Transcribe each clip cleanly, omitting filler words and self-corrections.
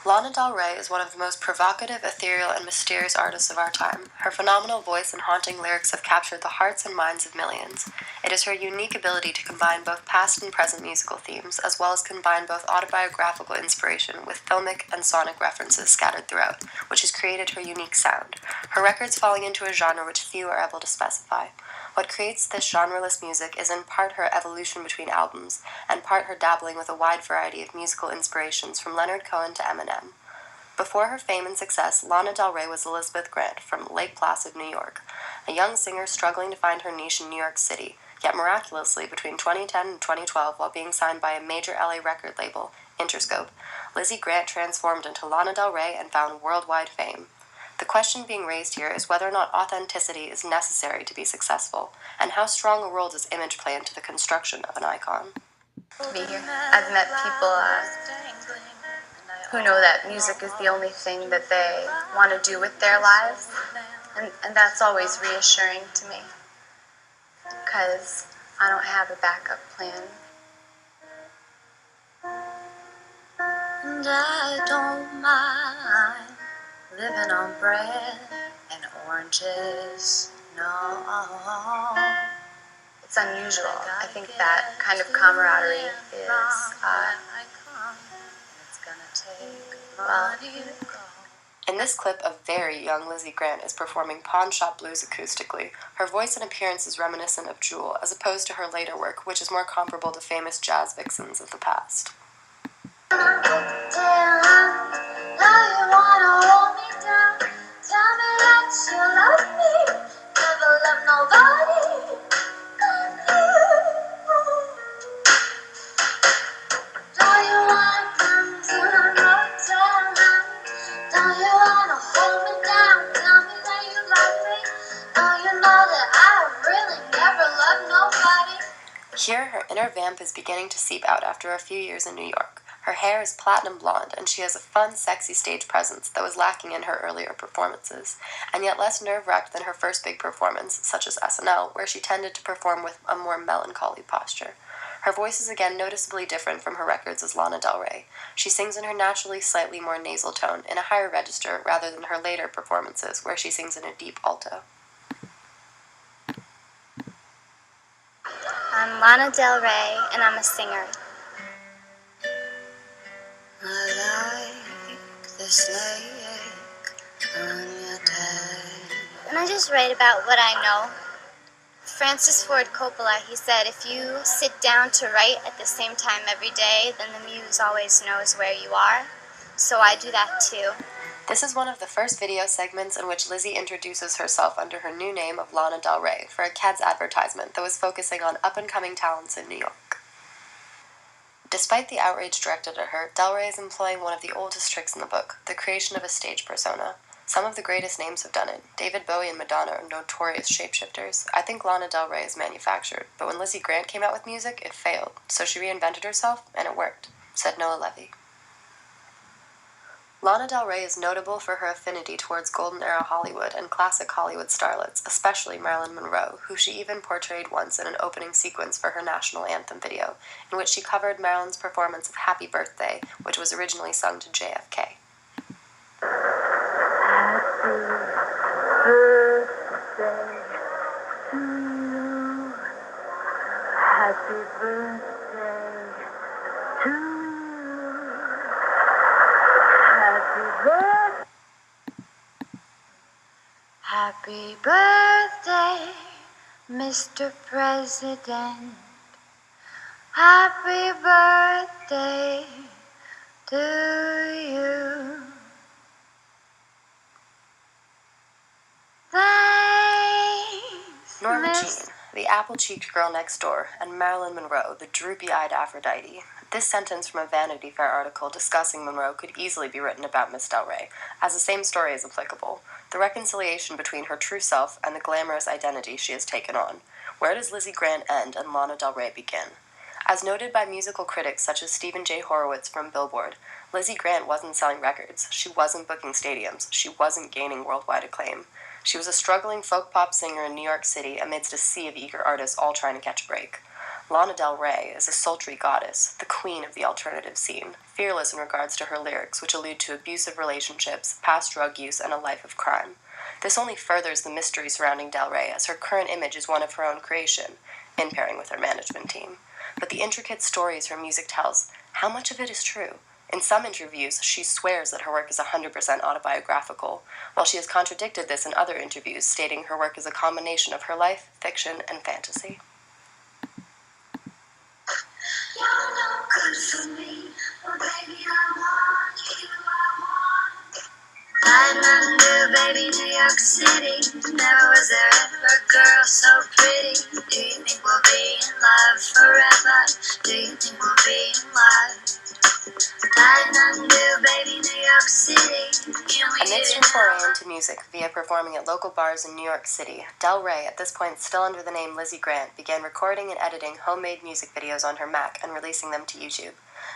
Lana Del Rey is one of the most provocative, ethereal, and mysterious artists of our time. Her phenomenal voice and haunting lyrics have captured the hearts and minds of millions. It is her unique ability to combine both past and present musical themes, as well as combine both autobiographical inspiration with filmic and sonic references scattered throughout, which has created her unique sound. Her records falling into a genre which few are able to specify. What creates this genreless music is in part her evolution between albums, and part her dabbling with a wide variety of musical inspirations from Leonard Cohen to Eminem. Before her fame and success, Lana Del Rey was Elizabeth Grant from Lake Placid, New York, a young singer struggling to find her niche in New York City, yet miraculously between 2010 and 2012 while being signed by a major LA record label, Interscope, Lizzie Grant transformed into Lana Del Rey and found worldwide fame. The question being raised here is whether or not authenticity is necessary to be successful, and how strong a role does image play into the construction of an icon. To be here, I've met people who know that music is the only thing that they want to do with their lives, and that's always reassuring to me, because I don't have a backup plan. And I don't mind living on bread and oranges, no. It's unusual. I think that kind of camaraderie is, it's gonna take money to go. In this clip, a very young Lizzie Grant is performing Pawn Shop Blues acoustically. Her voice and appearance is reminiscent of Jewel, as opposed to her later work, which is more comparable to famous jazz vixens of the past. Here, her inner vamp is beginning to seep out after a few years in New York. Her hair is platinum blonde, and she has a fun, sexy stage presence that was lacking in her earlier performances, and yet less nerve-wracked than her first big performance, such as SNL, where she tended to perform with a more melancholy posture. Her voice is again noticeably different from her records as Lana Del Rey. She sings in her naturally slightly more nasal tone, in a higher register, rather than her later performances, where she sings in a deep alto. I'm Lana Del Rey, and I'm a singer. I like this lake on your day. And I just write about what I know. Francis Ford Coppola, he said, if you sit down to write at the same time every day, then the muse always knows where you are. So I do that too. This is one of the first video segments in which Lizzie introduces herself under her new name of Lana Del Rey for a Keds advertisement that was focusing on up-and-coming talents in New York. Despite the outrage directed at her, Del Rey is employing one of the oldest tricks in the book, the creation of a stage persona. Some of the greatest names have done it. David Bowie and Madonna are notorious shapeshifters. I think Lana Del Rey is manufactured, but when Lizzie Grant came out with music, it failed, so she reinvented herself, and it worked, said Noah Levy. Lana Del Rey is notable for her affinity towards golden era Hollywood and classic Hollywood starlets, especially Marilyn Monroe, who she even portrayed once in an opening sequence for her national anthem video, in which she covered Marilyn's performance of Happy Birthday, which was originally sung to JFK. Happy birthday to you. Happy birthday, Mr. President. Happy birthday to you. Thanks, Norma Jean, the apple-cheeked girl next door, and Marilyn Monroe, the droopy-eyed Aphrodite. This sentence from a Vanity Fair article discussing Monroe could easily be written about Miss Del Rey, as the same story is applicable. The reconciliation between her true self and the glamorous identity she has taken on. Where does Lizzie Grant end and Lana Del Rey begin? As noted by musical critics such as Stephen J. Horowitz from Billboard, Lizzie Grant wasn't selling records, she wasn't booking stadiums, she wasn't gaining worldwide acclaim. She was a struggling folk pop singer in New York City amidst a sea of eager artists all trying to catch a break. Lana Del Rey is a sultry goddess, the queen of the alternative scene, fearless in regards to her lyrics, which allude to abusive relationships, past drug use, and a life of crime. This only furthers the mystery surrounding Del Rey, as her current image is one of her own creation, in pairing with her management team. But the intricate stories her music tells, how much of it is true? In some interviews, she swears that her work is 100% autobiographical, while she has contradicted this in other interviews, stating her work is a combination of her life, fiction, and fantasy. You're no good for me, but baby, I want you, I want. Flying under, baby, New York City. Never was there ever a girl so pretty. Do you think we'll be in love forever? Do you think we'll be in love? Flying under, baby, New York City. Amidst her foray into music via performing at local bars in New York City, Del Rey, at this point still under the name Lizzie Grant, began recording and editing homemade music videos on her Mac and releasing them to YouTube.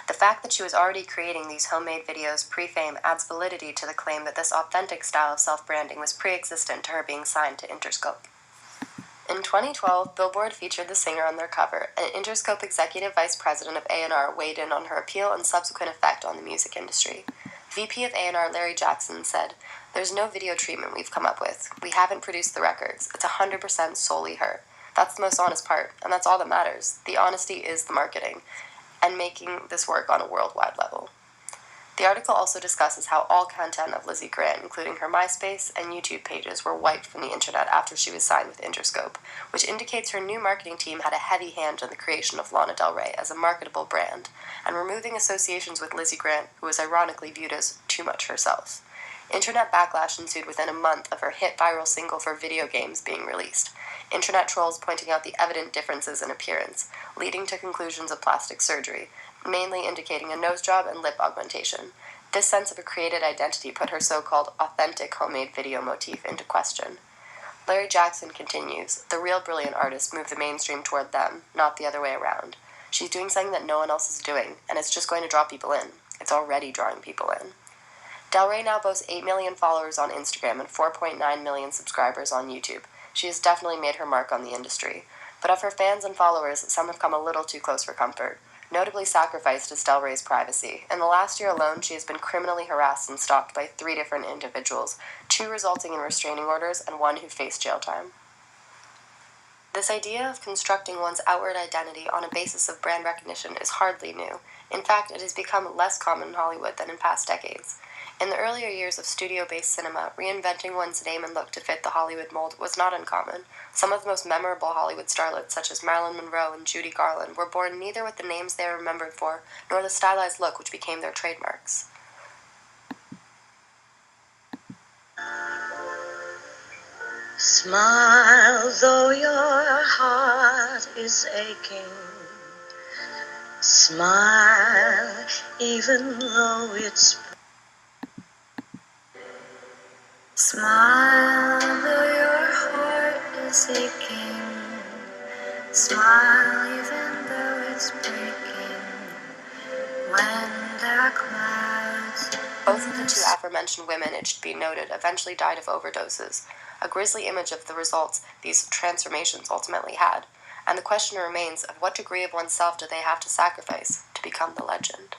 The fact that she was already creating these homemade videos pre-fame adds validity to the claim that this authentic style of self-branding was pre-existent to her being signed to Interscope. In 2012, Billboard featured the singer on their cover, and Interscope Executive Vice President of A&R weighed in on her appeal and subsequent effect on the music industry. VP of A&R Larry Jackson said, "There's no video treatment we've come up with. We haven't produced the records. It's 100% solely her. That's the most honest part, and that's all that matters. The honesty is the marketing, and making this work on a worldwide level." The article also discusses how all content of Lizzie Grant, including her MySpace and YouTube pages, were wiped from the internet after she was signed with Interscope, which indicates her new marketing team had a heavy hand in the creation of Lana Del Rey as a marketable brand, and removing associations with Lizzie Grant, who was ironically viewed as too much herself. Internet backlash ensued within a month of her hit viral single for video games being released, internet trolls pointing out the evident differences in appearance, leading to conclusions of plastic surgery, mainly indicating a nose job and lip augmentation. This sense of a created identity put her so-called authentic homemade video motif into question. Larry Jackson continues, "The real brilliant artists move the mainstream toward them, not the other way around. She's doing something that no one else is doing, and it's just going to draw people in. It's already drawing people in." Del Rey now boasts 8 million followers on Instagram and 4.9 million subscribers on YouTube. She has definitely made her mark on the industry. But of her fans and followers, some have come a little too close for comfort. Notably sacrificed is Del Rey's privacy. In the last year alone, she has been criminally harassed and stalked by 3 different individuals, 2 resulting in restraining orders and 1 who faced jail time. This idea of constructing one's outward identity on a basis of brand recognition is hardly new. In fact, it has become less common in Hollywood than in past decades. In the earlier years of studio-based cinema, reinventing one's name and look to fit the Hollywood mold was not uncommon. Some of the most memorable Hollywood starlets, such as Marilyn Monroe and Judy Garland, were born neither with the names they are remembered for, nor the stylized look which became their trademarks. Smile though your heart is aching. Smile even though it's Smile though your heart is aching. Smile even though it's breaking. When there are clouds. Both of the 2 aforementioned women, it should be noted, eventually died of overdoses, a grisly image of the results these transformations ultimately had, and the question remains of what degree of oneself do they have to sacrifice to become the legend.